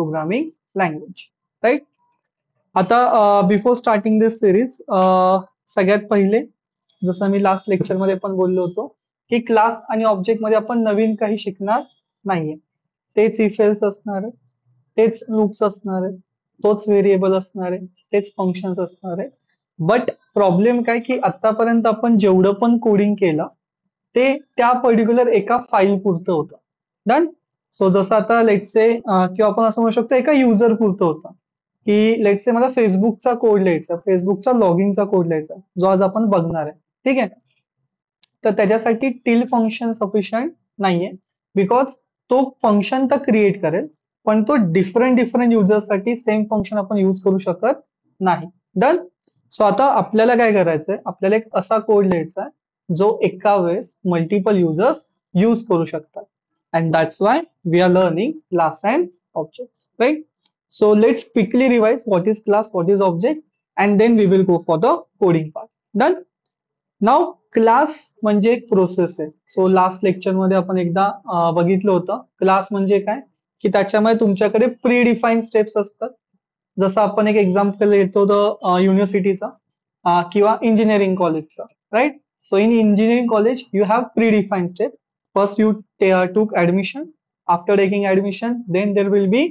Programming language. Right. आता before starting दिस series सगळ्यात पहिले जसं मी लास्ट लेक्चर मध्ये पण बोललो होतो की क्लास आणि ऑब्जेक्ट मध्ये आपण नवीन काही शिकणार नाहीये. तेच इफ एल्स असणार आहे, तेच लूप्स असणार आहे, तोच व्हेरिएबल असणार आहे, तेच फंक्शन्स असणार आहे. बट प्रॉब्लेम काय की आतापर्यंत आपण जेवढं पण कोडिंग केलं ते त्या पर्टिक्युलर एका फाईल पुरतं होतं. डन. सो जसं आता लेट्स से किंवा आपण असं म्हणू शकतो एका युजर पुरतं होतं की लेट्स से मला फेसबुकचा कोड लिहायचा, फेसबुकचा लॉगिनचा कोड लिहायचा, जो आज आपण बघणार आहे. ठीक आहे. तर त्याच्यासाठी टिल फंक्शन सफिशियंट नाहीये बिकॉज तो फंक्शन तर क्रिएट करेल पण तो डिफरंट युजर्ससाठी सेम फंक्शन आपण युज करू शकत नाही. डन. सो आता आपल्याला काय करायचंय, आपल्याला एक असा कोड लिहायचा आहे जो एका वेळेस मल्टिपल युजर्स यूज करू शकतात. And that's why we are learning class and objects. Right. So let's quickly revise what is class, what is object, and then we will go for the coding part. Done. Now class म्हणजे एक process आहे. So last lecture मध्ये आपण एकदा बघितलं होतं class म्हणजे काय की त्याच्यामध्ये तुमच्याकडे प्री डिफाईन स्टेप्स असतात. जसं आपण एक एक्झाम्पल येतो युनिव्हर्सिटीचा किंवा इंजिनिअरिंग कॉलेजचा. Right. So in engineering college you have pre define step. First you took admission. After taking admission then there will be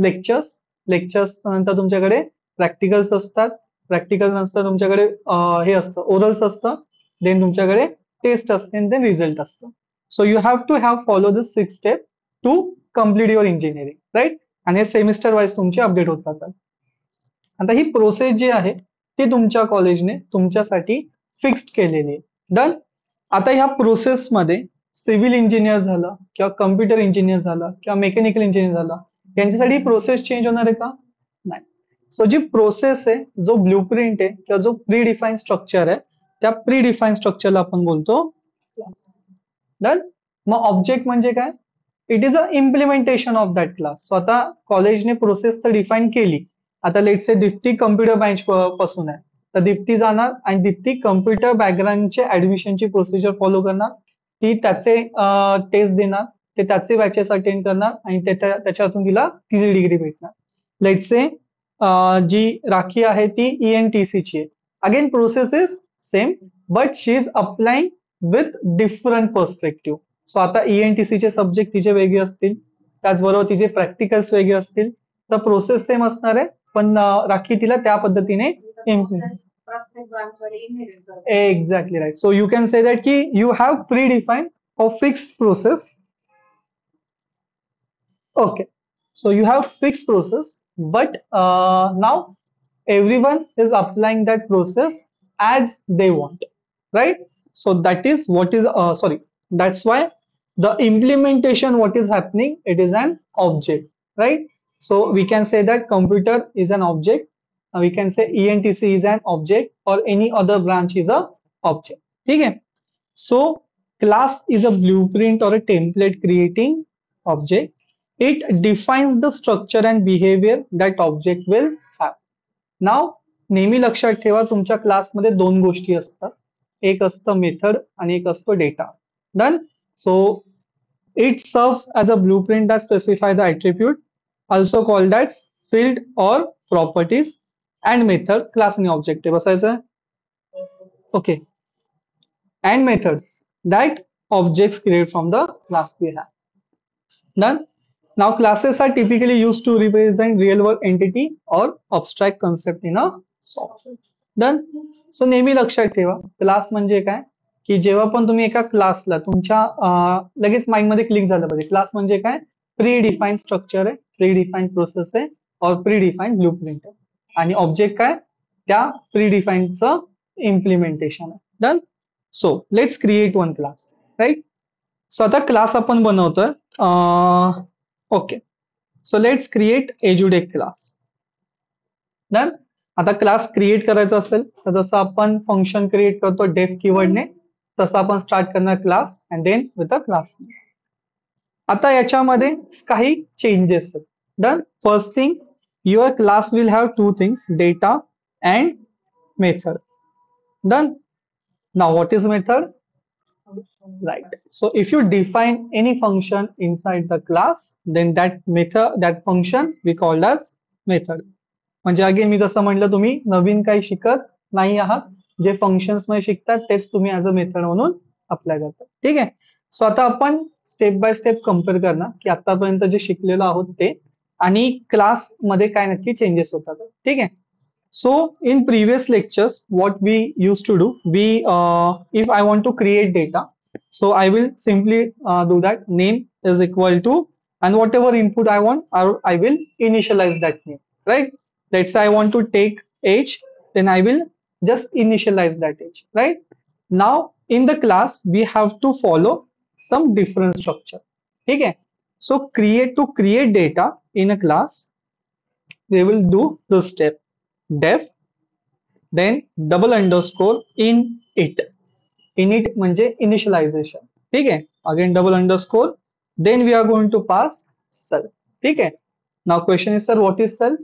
lectures नंतर तुमच्याकडे प्रॅक्टिकल्स असतात. प्रॅक्टिकल नंतर तुमच्याकडे हे असतं ओरल्स असतं. देन तुमच्याकडे टेस्ट असते देन रिझल्ट असतं. So you have to have follow this 6 step to complete your engineering. Right. आणि हे सेमिस्टर वाईज तुमचे अपडेट होत राहतात. आता ही प्रोसेस जी आहे ती तुमच्या कॉलेजने तुमच्यासाठी फिक्स्ड केलेली आहे. डन. आता ह्या प्रोसेसमध्ये सिव्हिल इंजिनियर झाला किंवा कम्प्युटर इंजिनियर झाला किंवा मेकॅनिकल इंजिनियर झाला यांच्यासाठी प्रोसेस चेंज होणार आहे का? नाही. सो जी प्रोसेस आहे, जो ब्ल्यूप्रिंट आहे किंवा जो प्री डिफाईन स्ट्रक्चर आहे त्या प्री डिफाईन स्ट्रक्चरला आपण बोलतो क्लास. डन. मग ऑब्जेक्ट म्हणजे काय? It is a implementation of that class. So आता कॉलेजने प्रोसेस तर डिफाईन केली. आता let's say Deepti computer branch पासून आहे तर दीप्ती जाणार आणि दीप्ती कम्प्युटर बॅकग्राऊंडचे ऍडमिशनची प्रोसिजर फॉलो करणार. ती त्याचे टेस्ट देणार, ते त्याचे बॅचेस अटेंड करणार आणि त्याच्यातून तिला तिची डिग्री भेटणार. लेट्स से जी राखी आहे ती ENTC ची आहे. Again process is same but she is applying with different perspective. So आता ENTC चे सब्जेक्ट तिचे वेगळे असतील, त्याचबरोबर तिचे प्रॅक्टिकल्स वेगळे असतील. तर प्रोसेस सेम असणार आहे पण राखी तिला त्या पद्धतीने implement. Exactly right. So you can say that ki you have predefined or fixed process. Okay. So you have fixed process, but now everyone is applying that process as they want, right? So that is what is sorry. That's why the implementation what is happening it is an object, right? So we can say that computer is an object. We can say ENTC is an object or any other branch is a object. ठीक है. So class is a blueprint or a template creating object. It defines the structure and behavior that object will have. Now नेहमी लक्षात ठेवा तुमच्या क्लासमध्ये दोन गोष्टी असतात. एक असतं मेथड आणि एक असतो data. Done. So it serves as a blueprint that specify the attribute also called as field or properties and method class आणि object आहे बसायचं. Okay. And methods that objects create from the class we have. Done. Now classes are typically used to represent real world entity or abstract concept in a software. Done. So नेहमी लक्षात ठेवा class म्हणजे काय की जेव्हा पण तुम्ही एका क्लासला तुमच्या लगेच माइंड मध्ये क्लिक झालं पाहिजे क्लास म्हणजे काय प्री डिफाईन स्ट्रक्चर आहे, प्री डिफाईन प्रोसेस आहे और प्री डिफाईन ब्लूप्रिंट आहे आणि ऑब्जेक्ट काय त्या प्री डिफाईनचं इम्प्लिमेंटेशन आहे. Done. So let's create one class. Right. So आता क्लास आपण बनवतोय. ओके. सो लेट्स क्रिएट एज्युडेक क्लास. डन. आता क्लास क्रिएट करायचा असेल तर जसं आपण फंक्शन क्रिएट करतो डेफ कीवर्डने तसं आपण स्टार्ट करणार class and then with a class. आता याच्यामध्ये काही चेंजेस आहेत. Done. First thing your class will have two things data and method. Done. Now what is method? Right. So if you define any function inside the class, then that function we called as method. म्हणजे again मी जसं म्हटलं, तुम्ही नवीन काही शिकत नाही आहात. जे functions मध्ये शिकतात तेच तुम्ही ऍज अ मेथड म्हणून अप्लाय करता. ठीक आहे. सो आता आपण स्टेप बाय स्टेप कम्पेअर करणार की आतापर्यंत जे शिकलेलो आहोत ते आणि क्लास मध्ये काय नक्की चेंजेस होतात. ठीक आहे. So in previous lectures, what we used to do, if I want to create data, so I will simply do that name is equal to, and whatever input I want, I will initialize that name, right? Let's say I want to take age, then I will just initialize that age, right? Now in the class, we have to follow some different structure. Okay? So to create data in a class, we will do this step def then double underscore init म्हणजे initialization. ठीक आहे. Again double underscore, then we are going to pass self. ठीक आहे. Now question is, sir, what is self?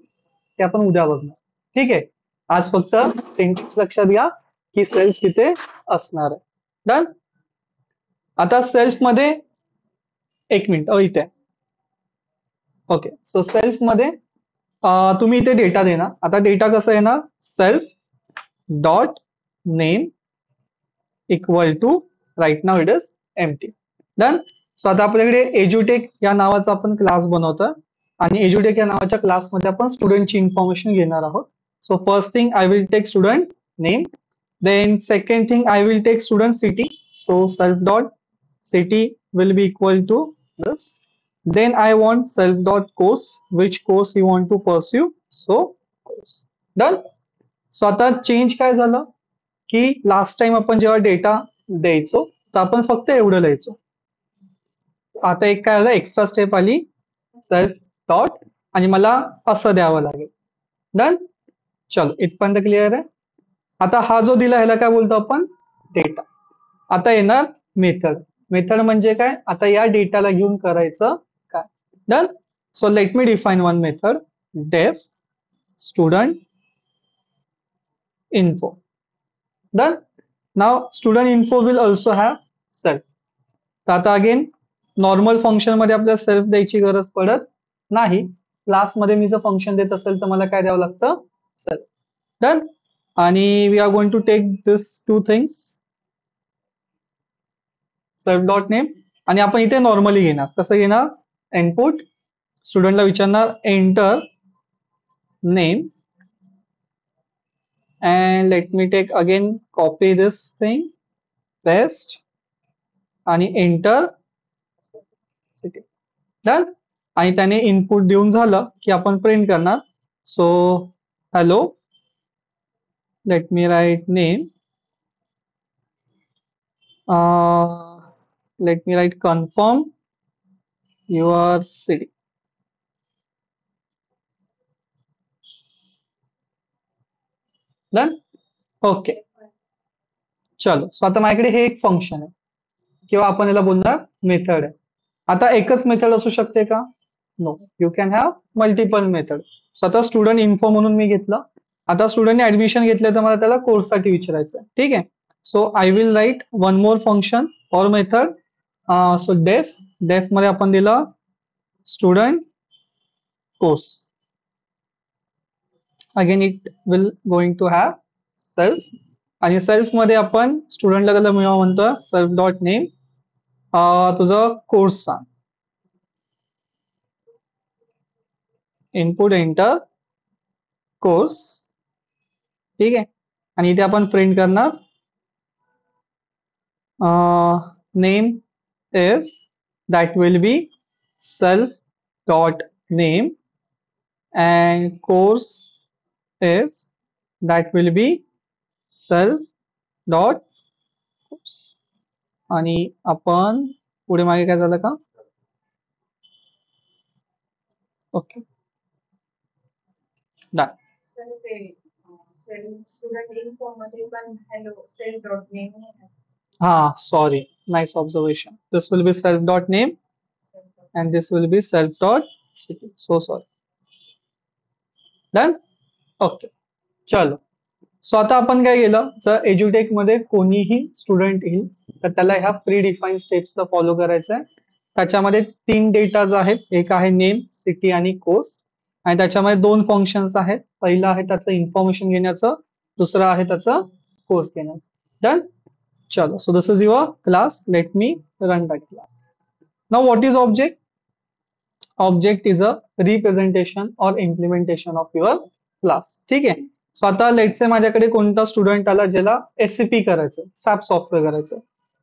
ते आपण उद्या बघणार. ठीक आहे. आज फक्त सेंटेन्स लक्षात घ्या की सेल्फ तिथे असणार आहे. डन. आता सेल्फ मध्ये एक मिनिट इथे. ओके. सो सेल्फ मध्ये तुम्ही इथे डेटा देणार. आता डेटा कसं येणार? Self dot name equal to right now it is empty. Done. So आता आपल्याकडे एज्युटेक या नावाचा आपण क्लास बनवतोय आणि एज्युटेक या नावाच्या क्लासमध्ये आपण स्टुडंटची इन्फॉर्मेशन घेणार आहोत. So first thing I will take student name, then second thing I will take student city. So self dot city will be equal to this. Then I want self dot course, which course you want to pursue. So course. Done. So आता change काय झालं की last time आपण जेव्हा data द्यायचो तर आपण फक्त एवढं लिहायचो. आता एक काय आलं, एक्स्ट्रा स्टेप आली सेल्फ डॉट आणि मला असं द्यावं लागेल. डन. चलो इथपर्यंत क्लिअर आहे. आता हा जो दिला ह्याला काय बोलतो आपण? डेटा. आता येणार मेथड. मेथड म्हणजे काय? आता या डेटाला घेऊन करायचं काय? डन. सो लेट मी डिफाइन वन मेथड डेफ student info. Done. Now student info will also have self. तर आता अगेन नॉर्मल फंक्शन मध्ये आपल्याला सेल्फ द्यायची गरज पडत नाही. क्लास मध्ये मी जर फंक्शन देत असेल तर मला काय द्यावं लागतं? सेल्फ. डन. आणि we are going to take this two things self dot name आणि आपण इथे नॉर्मली घेणार. कसं घेणार? इनपुट स्टुडंटला विचारणार enter name and let me take again copy this thing paste आणि enter city. डन. आणि त्याने इनपुट देऊन झालं की आपण प्रिंट करणार. So hello let me write name, let me write confirm your city. Done. Okay. चलो. सो आता माझ्याकडे हे एक फंक्शन आहे किंवा आपण याला बोलणार मेथड आहे. आता एकच मेथड असू शकते का? No. You can have multiple method. So आता स्टुडंट इन्फो म्हणून मी घेतलं. आता स्टुडंटने ऍडमिशन घेतलं तर मला त्याला कोर्ससाठी विचारायचं. ठीक आहे. So I will write one more function or method. So def मध्ये आपण दिलं student course. Again it will going to have self आणि सेल्फ मध्ये आपण स्टुडंटला त्याला म्हणतो सेल्फ डॉट नेम, तुझं कोर्स सांग. Input enter course. ठीक आहे. आणि इथे आपण प्रिंट करणार name is that will be self dot name and course is that will be self dot course. आणि आपण पुढे मागे काय झालं का? ओके. डन. हा sorry, nice observation. This will be self dot name and this will be self dot city. So sorry. Done. Okay. चलो. So आता आपण काय केलं, जर एज्युटेक मध्ये कोणीही स्टुडंट येईल तर त्याला ह्या प्री डिफाईन स्टेप्सला फॉलो करायचं आहे. त्याच्यामध्ये 3 डेटाज आहेत, एक आहे नेम, सिटी आणि कोर्स, आणि त्याच्यामध्ये 2 फंक्शन्स आहेत. पहिलं आहे त्याचं इन्फॉर्मेशन घेण्याचं, दुसरं आहे त्याचं कोर्स घेण्याचं. डन. चलो, so this is your class. Let me run that class. Now, what is object? Object is a representation or implementation of your class. ठीक आहे. सो आता लेट्स से माझ्याकडे कोणता स्टुडंट आला ज्याला एससीपी करायचं, सॅप सॉफ्टवेअर करायचं,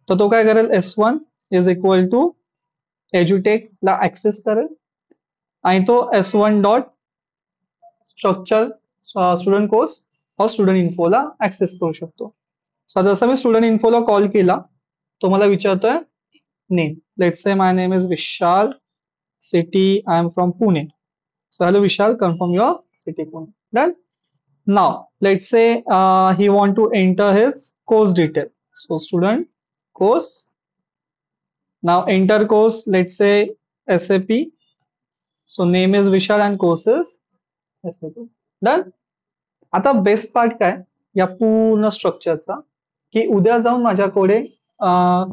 तर तो काय करेल, S1 इज इक्वल टू एज्युटेक ला ऍक्सेस करेल आणि तो S1 dot structure student course और स्टुडंट इन्फोला ऍक्सेस करू शकतो. सो जसं मी स्टुडंट इन्फोला कॉल केला, तो मला विचारतोय name. Let's say my name is Vishal, city I am from Pune. So hello Vishal, confirm your city Pune. Done. Now let's say he want to enter his course detail. So student course. Now enter course. Let's say SAP. So name is Vishal and course is SAP. Done. आता best part काय या पूर्ण स्ट्रक्चरचा, की उद्या जाऊन माझ्याकडे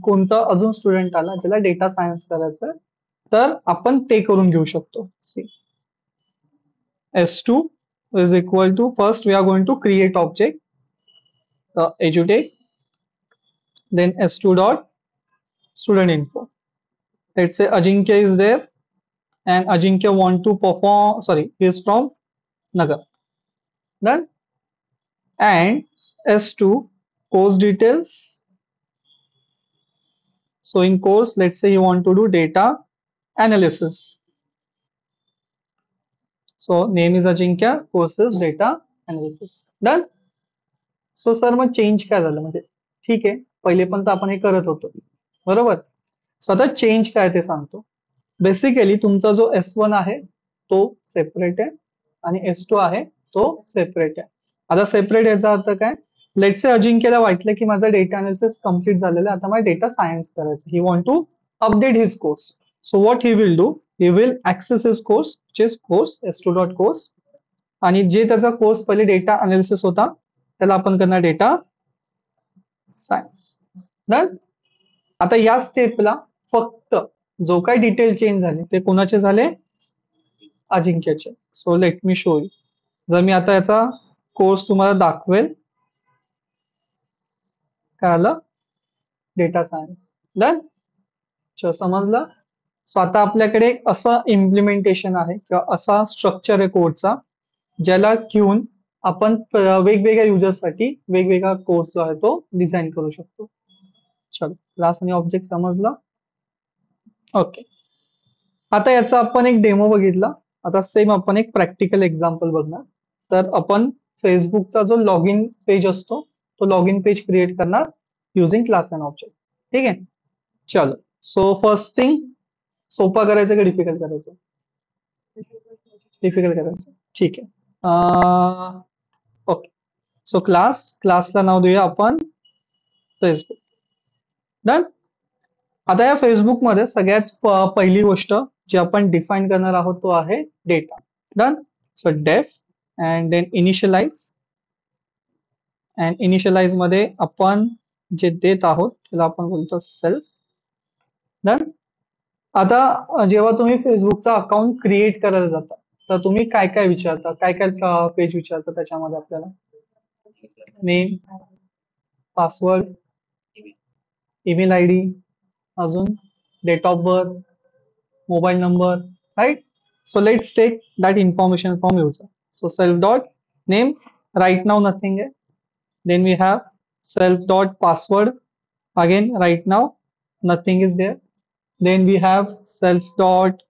कोणता अजून स्टुडंट आला ज्याला डेटा सायन्स करायचं, तर आपण ते करून घेऊ शकतो. See S2 is equal to, first we are going to create object, edutate, then S2 dot student info. Let's say Ajinkya is there and Ajinkya want to perform, sorry, he is from Nagar. Done. And S2 course details. So in course, let's say you want to do data analysis. So name is Ajinkya, course is data analysis. Done. So sir मग change काय झालं, म्हणजे ठीक आहे पहिले पण तर आपण हे करत होतो बरोबर. सो आता चेंज काय ते सांगतो. बेसिकली तुमचा जो S1 आहे तो सेपरेट आहे आणि S2 आहे तो सेपरेट आहे. आता सेपरेट याचा अर्थ काय, लेट्स से अजिंक्यला वाटलं की माझा डेटा अनालिसिस कम्प्लीट झालेला आहे, आता मला डेटा सायन्स करायचं, he want to update his course. So what he will do, he will access his course which is course S2 dot course, आणि जे त्याचा कोर्स पहिले डेटा अनालिसिस होता त्याला आपण करणार डेटा सायन्स. डन. आता या स्टेपला फक्त जो काही डिटेल चेंज झाले ते कोणाचे झाले, अजिंक्यचे. So let me show you. जर मी आता याचा कोर्स तुम्हाला दाखवेल, काय आलं, डेटा सायन्स. डन. समजलं. सो आता आपल्याकडे एक असं इम्प्लिमेंटेशन आहे किंवा असा स्ट्रक्चर आहे कोडचा ज्याला घेऊन आपण वेगवेगळ्या युजर्ससाठी वेगवेगळा कोर्स जो आहे तो डिझाईन करू शकतो. चलो, क्लास आणि ऑब्जेक्ट समजला. ओके. आता याचा आपण एक डेमो बघितला, आता सेम आपण एक प्रॅक्टिकल एक्झाम्पल बघणार. तर आपण फेसबुकचा जो लॉग इन पेज असतो तो लॉग इन पेज क्रिएट करणार युझिंग क्लास अँड ऑब्जेक्ट. ठीक आहे. चलो, सो फर्स्ट थिंग, सोपा करायचं का डिफिकल्ट करायचं, डिफिकल्ट करायचं. ठीक आहे. ओके. सो क्लासला नाव देऊया आपण फेसबुक. डन. आता या फेसबुक मध्ये सगळ्यात पहिली गोष्ट जी आपण डिफाईन करणार आहोत तो आहे data. Done. So def and then initialize, and initialize मध्ये आपण जे देत आहोत त्याला आपण बोलतो सेल्फ. डन. आता जेव्हा तुम्ही फेसबुकचा अकाउंट क्रिएट करायला जाता तर तुम्ही काय काय विचारता, काय काय पेज विचारता त्याच्यामध्ये आपल्याला, name, password, email I D, अजून date of birth, mobile number, right. So let's take that information from user. So self dot name, right now nothing आहे. Then we have self dot password, again right now nothing is there. Then we have self dot,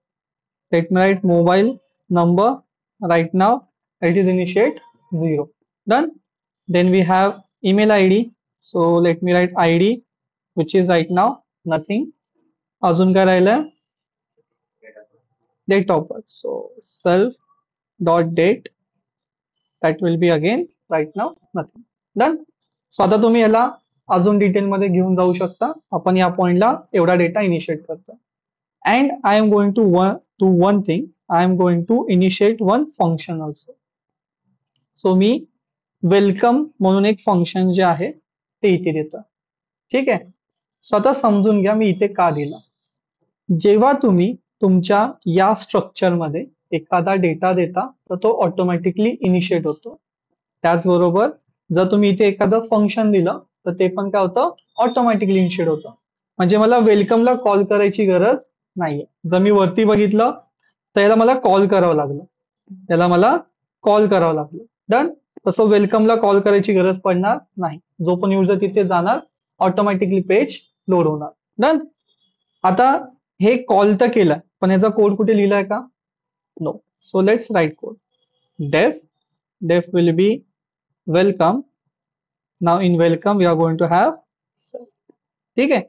let me write mobile number, right now it is initiate 0. Done. Then we have email id, so let me write id which is right now nothing. अजून काय राहिलं, date of birth, so self dot date, that will be again right now nothing. Done. So आता तुम्ही याला अजून detail मध्ये घेऊन जाऊ शकता. आपण या पॉइंटला एवढा डेटा इनिशिएट करतो. And I am going to do one thing, I am going to initiate one function also. So मी वेलकम म्हणून एक फंक्शन जे आहे ते इथे देतं. ठीक आहे. स्वतः समजून घ्या मी इथे का दिलं. जेव्हा तुम्ही तुमच्या या स्ट्रक्चरमध्ये एखादा डेटा देता तर तो ऑटोमॅटिकली इनिशिएट होतो. त्याचबरोबर जर तुम्ही इथे एखादं फंक्शन दिलं तर ते पण काय होतं, ऑटोमॅटिकली इनिशिएट होतं. म्हणजे मला वेलकमला कॉल करायची गरज नाहीये. जर मी वरती बघितलं तर याला मला कॉल करावं लागलं. याला मला कॉल करावं लागलं. डन. तसं वेलकमला कॉल करायची गरज पडणार नाही. जो पण युजर तिथे जाणार ऑटोमॅटिकली पेज लोड होणार. डन. आता हे कॉल तर केलं पण याचा कोड कुठे लिहिलाय का? No. So let's write code. Def def will be welcome. Now in welcome we are going to have. ठीक आहे.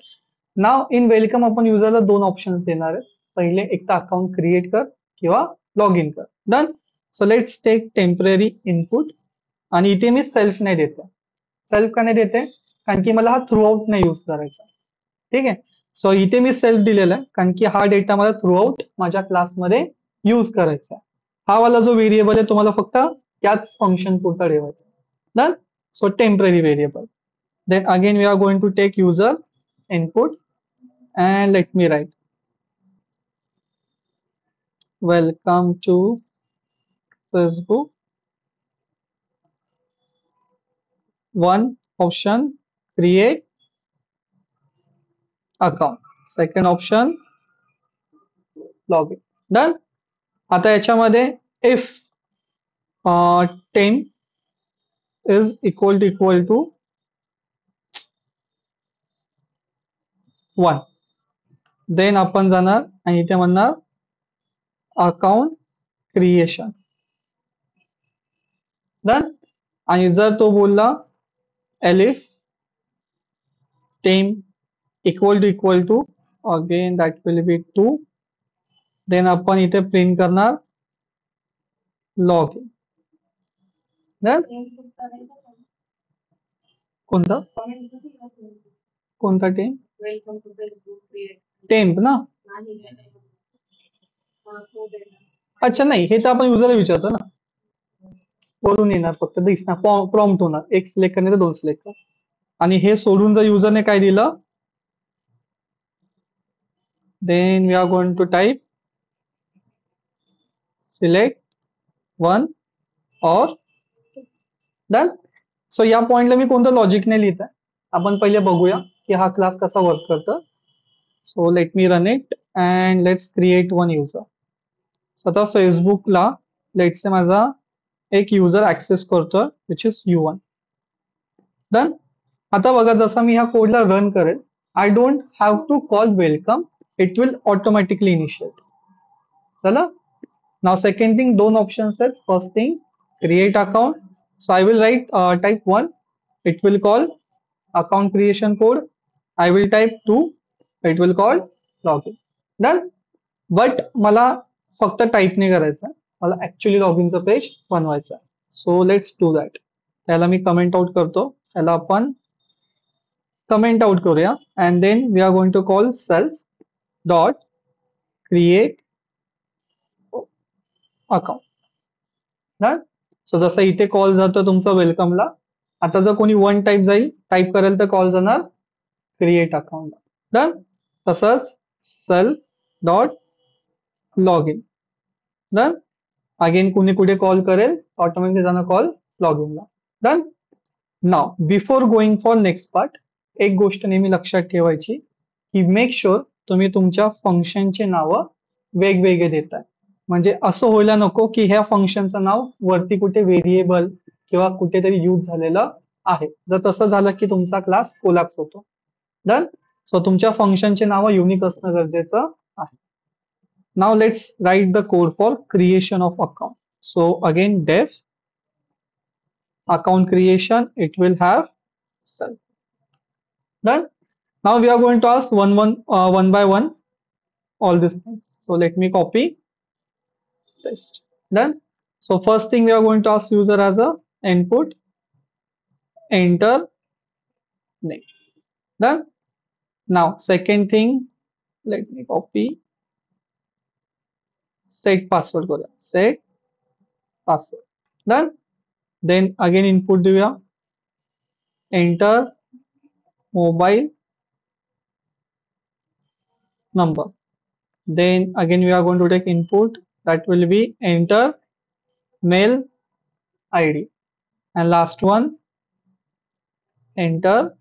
नाव इन वेलकम आपण युजरला दोन ऑप्शन्स देणार आहे. पहिले एक तर अकाउंट क्रिएट कर किंवा लॉग इन कर. Done. So let's take temporary input. आणि इथे मी सेल्फ नाही देते. सेल्फ का नाही देते? कारण की मला हा थ्रू आउट नाही यूज करायचा. ठीक आहे. सो इथे मी सेल्फ दिलेला आहे कारण की हा डेटा मला थ्रू आउट माझ्या क्लासमध्ये यूज करायचा आहे. हा वाला जो व्हेरिएबल आहे तुम्हाला फक्त त्याच फंक्शन पुरता ठेवायचा. Done. So temporary variable. Then again we are going to take user input and let me write welcome to Facebook. One option create account. Second option login. Done. आता याच्यामध्ये if 10 is equal to 1 then आपण जाणार आणि इथे म्हणणार account creation. Done. आणि जर तो बोलला elif 10 equal to again that will be 2 then आपण इथे प्रिंट करणार लॉग इन. कोणता कोणता टेम्प ना? अच्छा नाही हे तर आपण युजरला विचारतो ना. वरून येणार फक्त दिसणार प्रॉम्प्ट होणार एक सिलेक्ट करणे तर दोन सिलेक्ट कर. आणि हे सोडून जर युजरने काय दिलं then we are going to type select one or done. So या पॉइंटला मी कोणतं लॉजिक नाही लिहित आहे. आपण पहिले बघूया की हा क्लास कसा वर्क करतो. So let me run it and let's create one user. So आता फेसबुकला लेट्स से माझा एक युजर ऍक्सेस करतोय विच इज U1. डन. आता बघा जसं मी ह्या कोडला रन करेल I don't have to call welcome. It will automatically initiate. झालं. नाव सेकंड थिंग दोन ऑप्शन्स आहेत. First thing create account. So I will write type 1. It will call account creation code. I will type 2. It will call log in. Done. But मला फक्त type नाही करायचं, मला actually log इनचं page बनवायचं आहे. So let's do that. त्याला मी comment out करतो. त्याला आपण कमेंट आउट करूया and then we are going to call self dot create account. So जसं इथे कॉल जातो तुमचा वेलकमला, आता जर कोणी वन टाईप करेल तर कॉल जाणार क्रिएट अकाउंटला. डन. तसंच self dot log in. Done. Again कुणी कुठे कॉल करेल ऑटोमॅटिकली जाणार कॉल लॉग इनला. Done. Now before going for next part एक गोष्ट नेहमी लक्षात ठेवायची की मेक शुअर तुम्ही तुमच्या फंक्शनचे नावं वेगवेगळे देताय. म्हणजे असं व्हायला नको की ह्या फंक्शनचं नाव वरती कुठे व्हेरिएबल किंवा कुठेतरी यूज झालेलं आहे. जर तसं झालं की तुमचा क्लास कोलॅप्स होतो. डन. सो तुमच्या फंक्शनचे नाव युनिक असणं गरजेचं आहे. Now let's write the code for creation of account. So again डेफ account creation it will have self. Done. Now we are going to ask one by one all these things. So let me copy paste. Done. So first thing we are going to ask user as a input enter name. Done. Now second thing let me copy set password. Set password. Done. Then again input देऊया, enter mobile number. Then again we are going to take input, that will be enter mail ID, and last one enter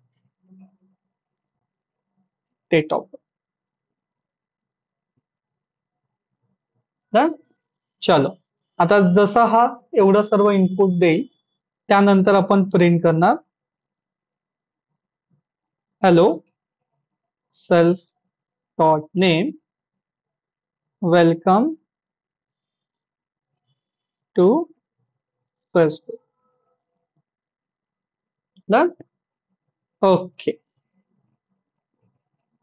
date of birth. Done? चलो, आता जसा हा एवढं सर्व input देईल त्यानंतर आपण प्रिंट करणार hello self dot name welcome to Facebook. Done? Okay,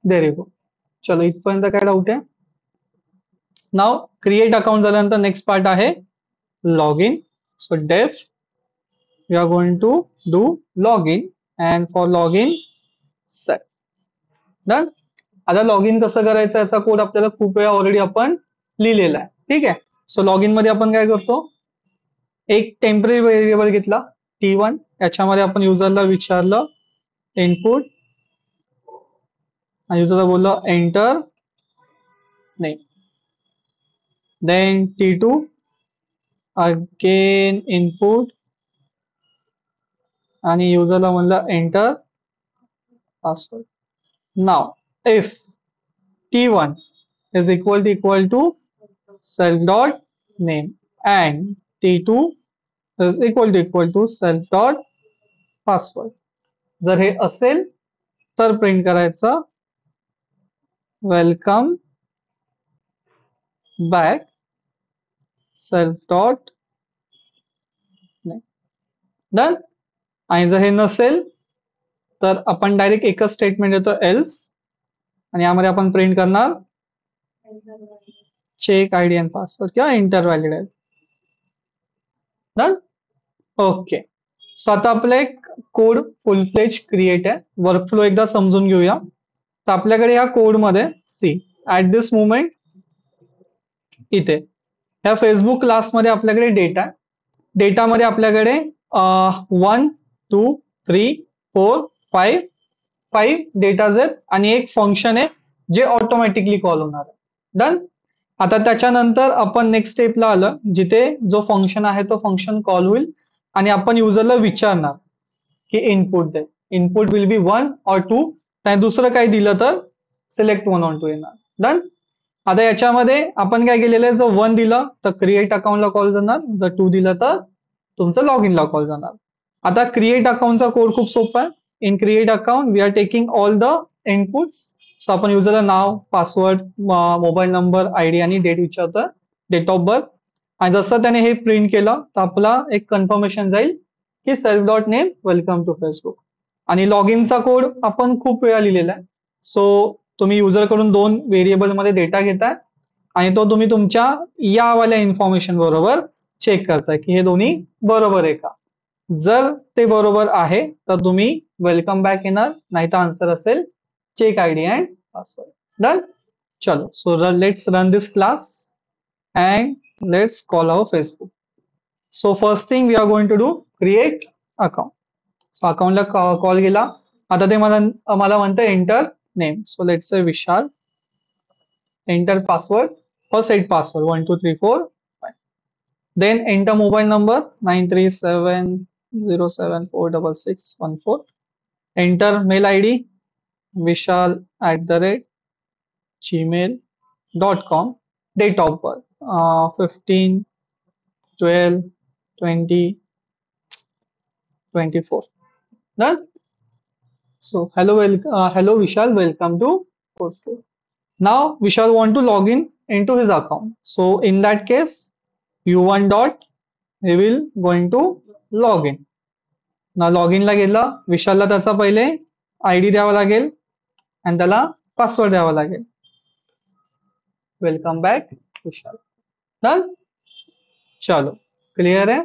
there you go. चलो इथपर्यंत काय डाऊट आहे? नाव क्रिएट अकाउंट झाल्यानंतर नेक्स्ट पार्ट आहे log in. So def we are going to do login, and for login set. Done? आता log in कसं करायचं याचा कोड आपल्याला खूप वेळा ऑलरेडी आपण लिहिलेला आहे. ठीक आहे. सो लॉग इन मध्ये आपण काय करतो, एक टेम्पररी व्हेरिएबल घेतला T1, याच्यामध्ये आपण युजरला विचारलं इनपुट, आणि युजरला बोललं enter name. Then T2 again input, आणि युजरला म्हणलं enter password. Now if T1 is equal to self dot name and T2 is equal to self dot password. जर हे असेल तर प्रिंट करायचं welcome back self dot name. Done. आणि जर हे नसेल तर आपण डायरेक्ट एकच स्टेटमेंट देतो एल्स, आणि यामध्ये आपण प्रिंट करणार चेक आयडी अँड पासवर्ड किंवा इंटर व्हॅलिड आहे. डन. ओके. सो आता आपला एक कोड फुल फ्लेज क्रिएट आहे. वर्कफ्लो एकदा समजून घेऊया. तर आपल्याकडे या कोडमध्ये सी ऍट दिस मोमेंट इथे ह्या फेसबुक क्लासमध्ये आपल्याकडे डेटा आहे. डेटामध्ये आपल्याकडे 1 2 3 4 5 डेटाज आहेत आणि एक फंक्शन आहे जे ऑटोमॅटिकली कॉल होणार आहे. डन. आता त्याच्यानंतर आपण नेक्स्ट स्टेपला आलं जिथे जो फंक्शन आहे तो फंक्शन कॉल होईल आणि आपण युजरला विचारणार की input they. Input will be 1 or 2, नाही दुसरं काही दिलं तर सिलेक्ट 1 or 2 येणार. डन. आता याच्यामध्ये आपण काय केलेलं आहे, जर 1 दिलं तर क्रिएट अकाउंटला कॉल जाणार, जर 2 दिलं तर तुमचं लॉग इनला कॉल जाणार. आता क्रिएट अकाउंटचा कोड खूप सोपा आहे. In create account we are taking all the inputs. So आपण युजरला नाव, पासवर्ड, मोबाईल नंबर, आयडी आणि डेट विचारतोय, डेट ऑफ बर्थ. आणि जसं त्याने हे प्रिंट केलं तर आपला एक कन्फर्मेशन जाईल की self dot name welcome to Facebook. आणि लॉग इनचा कोड आपण खूप वेळा लिहिलेला आहे. सो तुम्ही युजर कडून 2 व्हेरिएबल मध्ये डेटा घेताय आणि तो तुम्ही तुमच्या यावाल्या इन्फॉर्मेशन बरोबर चेक करताय की हे दोन्ही बरोबर आहे का. जर ते बरोबर आहे तर तुम्ही वेलकम बॅक येणार, नाही तर आन्सर असेल check ID and password. Done. चलो, so let's run this class and let's call our Facebook. So first thing we are going to do create account. So अकाउंटला कॉल गेला. आता ते मला म्हणतं enter name. So let's say Vishal. Enter password or set password 1 2 3 4 5. Then enter mobile number 937074614. Enter mail ID vishal@gmail.com. Date of birth 15 12 20 24. Done. So hello Vishal, welcome to Postgres. Now Vishal want to log into his account. So in that case u1 dot he will going to log in. Now login ला गेला, विशालला त्याचा पहिले ID द्यावा लागेल आणि त्याला password द्यावा लागेल. वेलकम बॅक विशाल. डन. चलो, क्लिअर आहे.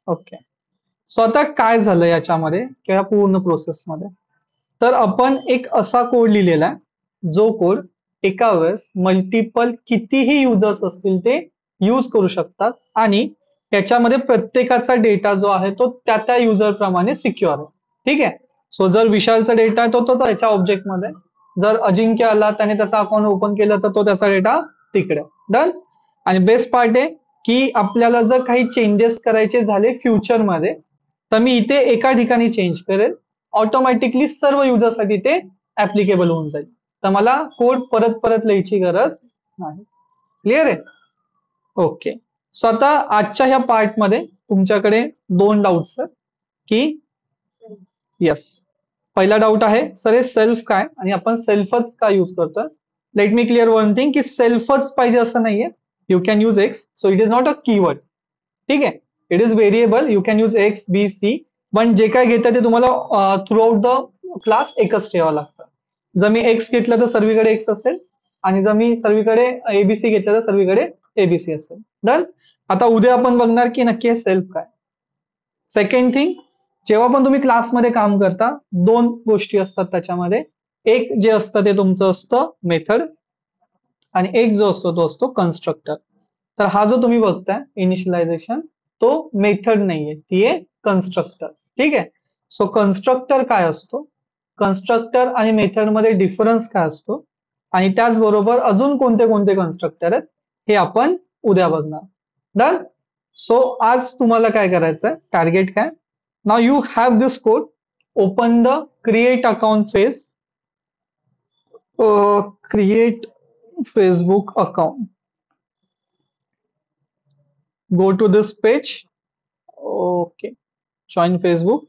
ओके. सो आता काय झालं याच्यामध्ये किंवा पूर्ण प्रोसेस मध्ये, तर आपण एक असा कोड लिहिलेला आहे जो कोड एका वेळेस मल्टिपल कितीही युजर्स असतील ते यूज करू शकतात आणि याच्यामध्ये प्रत्येकाचा डेटा जो आहे तो त्या त्या युजर प्रमाणे सिक्युअर आहे. ठीक आहे. सो जर विशालचा डेटा आहे तो त्याच्या ऑब्जेक्टमध्ये, जर अजिंक्य आला त्याने त्याचा अकाउंट ओपन केलं तर तो त्याचा डेटा तिकडे. डन. आणि बेस्ट पार्ट आहे की आपल्याला जर काही चेंजेस करायचे झाले फ्युचरमध्ये तर मी इथे एका ठिकाणी चेंज करेल, ऑटोमॅटिकली सर्व युजरसाठी ते ऍप्लिकेबल होऊन जाईल. तर मला कोड परत परत लिहायची गरज नाही. क्लिअर आहे? ओके. सो आता आजच्या ह्या पार्टमध्ये तुमच्याकडे 2 डाऊट्स आहेत की येस. पहिला डाऊट आहे सर हे सेल्फ काय आणि आपण सेल्फच का यूज करतोय. Let me clear one thing की सेल्फच पाहिजे असं नाहीये. You can use x, so it is not a keyword. ठीक आहे. It is variable, you can use x b c, पण जे काय घेतं ते तुम्हाला थ्रू आउट द क्लास एकच ठेवावं लागतं. जर मी एक्स घेतलं तर सर्वीकडे एक्स असेल आणि जर मी सर्वीकडे एबीसी घेतलं तर सर्वीकडे एबीसी असेल. डन. आता उद्या आपण बघणार की नक्की सेल्फ काय. सेकंड थिंग, जेव्हा पण तुम्ही क्लासमध्ये काम करता 2 गोष्टी असतात त्याच्यामध्ये. एक जे असतं ते तुमचं असतं मेथड आणि एक जो असतो तो असतो कन्स्ट्रक्टर. तर हा जो तुम्ही बघताय इनिशियलायझेशन तो मेथड नाहीये, ती आहे कन्स्ट्रक्टर. ठीक आहे. सो कन्स्ट्रक्टर काय असतो, कन्स्ट्रक्टर आणि मेथड मध्ये डिफरन्स काय असतो आणि त्याचबरोबर अजून कोणते कोणते कन्स्ट्रक्टर आहेत हे आपण उद्या बघणार. डन. सो आज तुम्हाला काय करायचंय, टार्गेट काय. Now you have this code, open the create account phase, create Facebook account, go to this page, okay, join Facebook.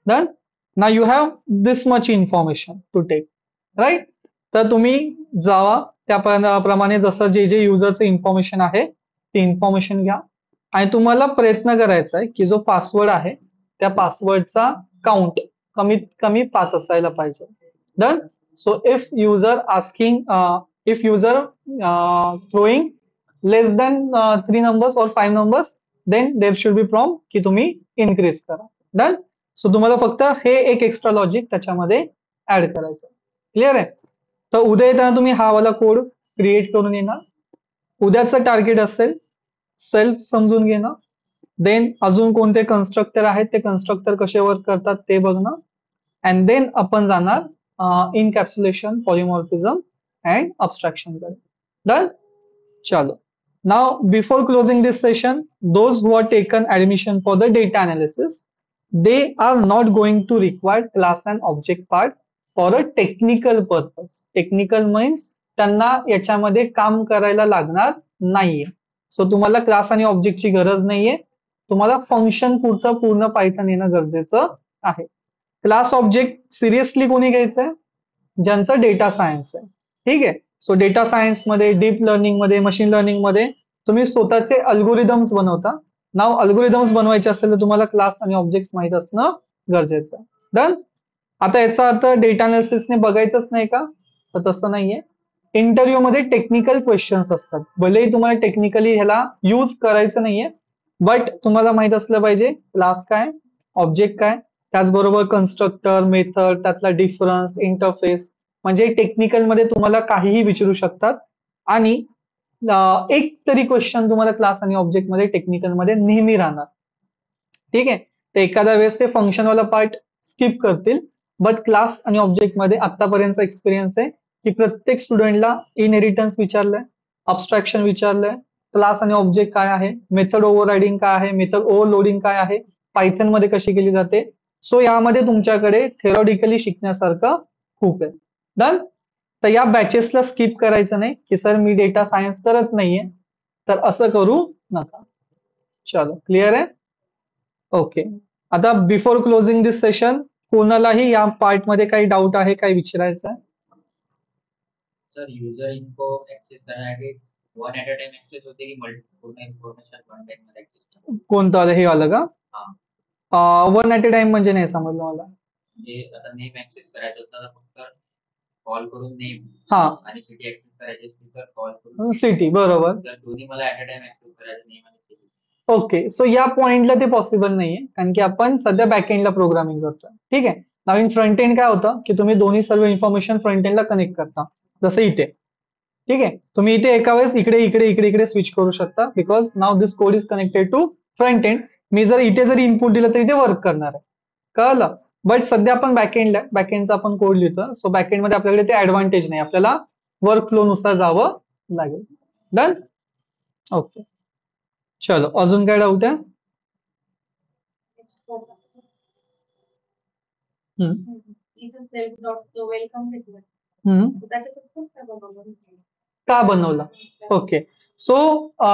Done. Now you have this much information to take, right. तर तुम्ही जावा त्याप्रमाणे जसं जे जे युजरचं information आहे ते information घ्या आणि तुम्हाला प्रयत्न करायचा आहे की जो पासवर्ड आहे त्या पासवर्डचा काउंट कमीत कमी 5 असायला पाहिजे. Done. So if user asking, if user throwing less than 3 numbers or 5 numbers, then there should be prompt की तुम्ही increase करा. Done. So तुम्हाला फक्त हे एक एक्स्ट्रा लॉजिक त्याच्यामध्ये ऍड करायचं. क्लिअर आहे. तर उद्या येताना तुम्ही हा वाला कोड क्रिएट करून येणार. उद्याचं टार्गेट असेल सेल्फ समजून घेणं, देन अजून कोणते कन्स्ट्रक्टर आहेत ते कन्स्ट्रक्टर कसे वर्क करतात ते बघणं, अँड देन आपण जाणार encapsulation, polymorphism and abstraction कडे. Done. चलो. Now before closing this session, those who are taken admission for the data analysis, they are not going to require class and object part for a technical purpose. Technical means त्यांना याच्यामध्ये काम करायला लागणार नाहीये. So तुम्हाला class आणि ऑब्जेक्टची गरज नाहीये, तुम्हाला फंक्शन पुरतं पूर्ण पायथन येणं गरजेचं आहे. क्लास ऑब्जेक्ट सिरियसली कोणी घ्यायचंय, ज्यांचं डेटा सायन्स आहे. ठीक आहे. सो डेटा सायन्स मध्ये, डीप लर्निंग मध्ये, मशीन लर्निंग मध्ये तुम्ही स्वतःचे अल्गोरिदम्स बनवता. नाव अल्गोरिदम्स बनवायचे असेल तर तुम्हाला क्लास आणि ऑब्जेक्ट्स माहित असणं गरजेचं आहे. डन. आता याचा अर्थ डेटा अनालिसिसने बघायचंच नाही का, तर तसं नाहीये. इंटरव्ह्यू मध्ये टेक्निकल क्वेश्चन्स असतात, भलेही तुम्हाला टेक्निकली ह्याला युज करायचं नाहीये, बट तुम्हाला माहित असलं पाहिजे क्लास काय, ऑब्जेक्ट काय, त्याचबरोबर कन्स्ट्रक्टर, मेथड, त्यातला डिफरन्स, इंटरफेस, म्हणजे टेक्निकल मध्ये तुम्हाला काहीही विचारू शकतात आणि एक तरी क्वेश्चन तुम्हाला क्लास आणि ऑब्जेक्ट मध्ये टेक्निकल मध्ये नेहमी राहणार. ठीक आहे. तर एखाद्या वेळेस ते फंक्शन वाला पार्ट स्किप करतील, बट क्लास आणि ऑब्जेक्ट मध्ये आतापर्यंतचा एक्सपिरियन्स आहे की प्रत्येक स्टुडंटला इनहेरिटन्स विचारलंय, अब्स्ट्रॅक्शन विचारलंय, क्लास आणि ऑब्जेक्ट काय आहे, मेथड ओव्हररायडिंग काय आहे, मेथड ओव्हरलोडिंग काय आहे, पायथन मध्ये कशी केली जाते. सो यामध्ये तुमच्याकडे थेरॉटिकली शिकण्यासारखं खूप आहे. डन. तर या बॅचेसला स्किप करायचं नाही की सर मी डेटा सायन्स करत नाहीये, तर असं करू नका. चलो. क्लिअर आहे. ओके. आता बिफोर क्लोजिंग दिस सेशन कोणालाही या पार्ट मध्ये काही डाऊट आहे, काही विचारायचं आहे. सर युजर इन्फो ऍक्सेस करण्यासाठी one at a time access होते की पूर्ण इन्फॉर्मेशन वन टाइम मध्ये ऍक्सेस? कोणतं आलं हे आलं का? वन ऍट अ टाइम म्हणजे नाही समजलं मला. म्हणजे आता नेम ऍक्सेस करायचं होतं फक्त कॉल करून नेम, हा, आणि सिटी ऍक्सेस करायची असतील तर कॉल करून सिटी. बरोबर. तर दोन्ही मला ऍट अ टाइम ऍक्सेस करायचं नेम आणि सिटी. ओके. सो या पॉइंटला ते पॉसिबल नाहीये कारण की आपण सध्या बॅकएंडला प्रोग्रामिंग करतोय. ठीक आहे. नवीन फ्रंट एंड काय होतं की तुम्ही दोन्ही सर्व इन्फॉर्मेशन फ्रंट एंडला कनेक्ट करता, जसं इथे. ठीक आहे. तुम्ही इथे एका वेळेस इकडे इकडे इकडे इकडे स्विच करू शकता because now this code is connected to front end. मी जर इथे जरी इनपुट दिलं तरी ते वर्क करणार आहे. कळलं. बट सध्या आपण बॅकएंडला बॅकएंडचा आपण कोड लिहितो. सो बॅकएंड मध्ये आपल्याकडे ते ऍडव्हान्टेज नाही, आपल्याला वर्क फ्लो नुसार जावं लागेल. डन. ओके. चलो अजून काय डाऊट आहे? हम्म. इथं सेल्फ डॉट वेलकम घेतलं हम्म. त्याच्यातच कसं काय बनवलं? का बनवला? ओके. सो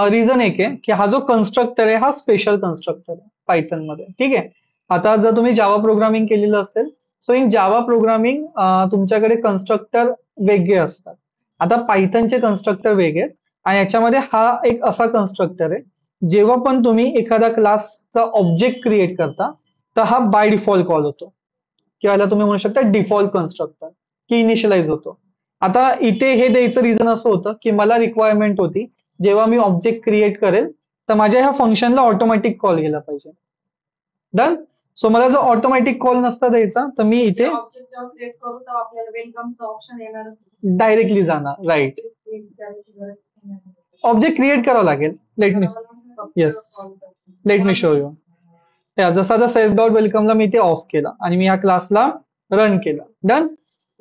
रिझन एक आहे की हा जो कन्स्ट्रक्टर आहे हा स्पेशल कन्स्ट्रक्टर आहे पायथन मध्ये. ठीक आहे. आता जर तुम्ही जावा प्रोग्रामिंग केलेलं असेल, सो इन जावा प्रोग्रामिंग तुमच्याकडे कन्स्ट्रक्टर वेगळे असतात. आता पायथनचे कन्स्ट्रक्टर वेगळे आहेत आणि याच्यामध्ये हा एक असा कन्स्ट्रक्टर आहे, जेव्हा पण तुम्ही एखाद्या क्लासचा ऑब्जेक्ट क्रिएट करता तर हा बाय डिफॉल्ट कॉल होतो, किंवा याला तुम्ही म्हणू शकता डिफॉल्ट कन्स्ट्रक्टर की इनिशियलाइज होतो. आता इथे हे द्यायचं रिझन असं होतं की मला रिक्वायरमेंट होती जेव्हा मी ऑब्जेक्ट क्रिएट करेल तर माझ्या ह्या फंक्शनला ऑटोमॅटिक कॉल गेला पाहिजे. डन. सो मला जर ऑटोमॅटिक कॉल नसता द्यायचा तर मी इथे ऑब्जेक्ट जेव्हा क्रिएट करू तेव्हा आपल्याला वेलकमचं ऑप्शन येणार डायरेक्टली जाणार. राईट. ऑब्जेक्ट क्रिएट करावं लागेल. Late me show you. जसा आता सेल्फ डॉट वेलकमला मी इथे ऑफ केला आणि मी या क्लासला रन केला. डन.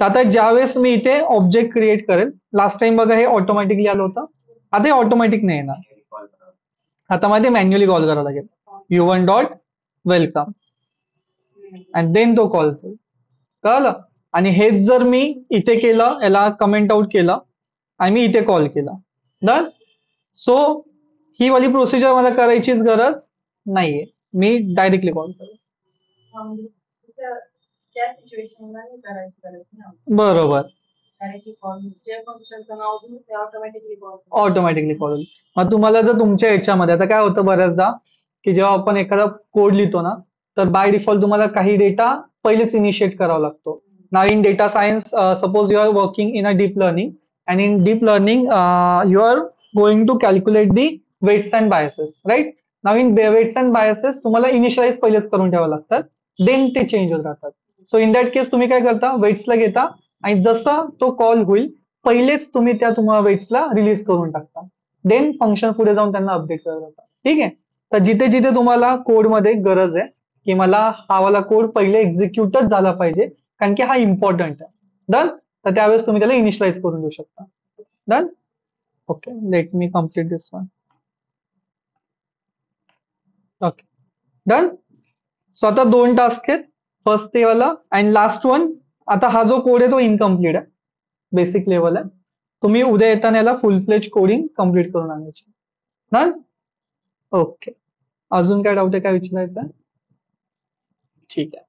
तर आता ज्यावेळेस मी इथे ऑब्जेक्ट क्रिएट करेल, लास्ट टाइम बघा हे ऑटोमॅटिकली आलं होतं, आता हे ऑटोमॅटिक नाही येणार, आता मला ते मॅन्युअली कॉल करावं लागेल. u1 dot welcome and then तो कॉल जाईल. कळलं. आणि हेच जर मी इथे केलं, याला कमेंट आउट केलं आणि मी इथे कॉल केला. डन. सो ही वाली प्रोसिजर मला करायचीच गरज नाहीये, मी डायरेक्टली कॉल करेल. त्या सिच्युएशनला नाही करायची गरज नाही. बरोबर. डायरेक्टली कॉल जे फंक्शनचं नाव देऊ ते ऑटोमॅटिकली कॉल ऑटोमॅटिकली कॉल होईल. मग तुम्हाला जर तुमच्या याच्यामध्ये आता काय होतं बऱ्याचदा की जेव्हा आपण एखादा कोड लिहितो ना, तर बाय डिफॉल्ट तुम्हाला काही डेटा पहिलेच इनिशिएट करावा लागतो. Now in data science suppose you are working in a deep learning and in deep learning you are going to calculate the weights and biases. Right. Now in weights and biases तुम्हाला initialize पहिलेच करून ठेवावं लागतात, then ते change होत राहतात. So in that केस तुम्ही काय करता, वेट्सला घेता आणि जसा तो कॉल होईल पहिलेच तुम्ही त्या तुम्हाला वेट्सला रिलीज करून टाकता, देन फंक्शन पुढे जाऊन त्यांना अपडेट करत जाता. ठीक आहे. तर जिथे जिथे तुम्हाला कोडमध्ये गरज आहे की मला हा वाला कोड पहिले एक्झिक्यूटच झाला पाहिजे कारण की हा इम्पॉर्टंट आहे. डन. तर त्यावेळेस तुम्ही त्याला इनिशियलाइज करून देऊ शकता. Done. Okay. Let me complete this one. Okay. Done. So आता 2 टास्क आहेत, फर्स्ट ते वाला अँड लास्ट वन. आता हा जो कोड आहे तो इनकम्प्लीट आहे, बेसिक लेवल आहे. तुम्ही उद्या येताना याला फुल फ्लेज कोडिंग कम्प्लीट करून आणायची. डन. ओके. अजून काय डाऊट आहे, काय विचारायचं आहे? ठीक आहे.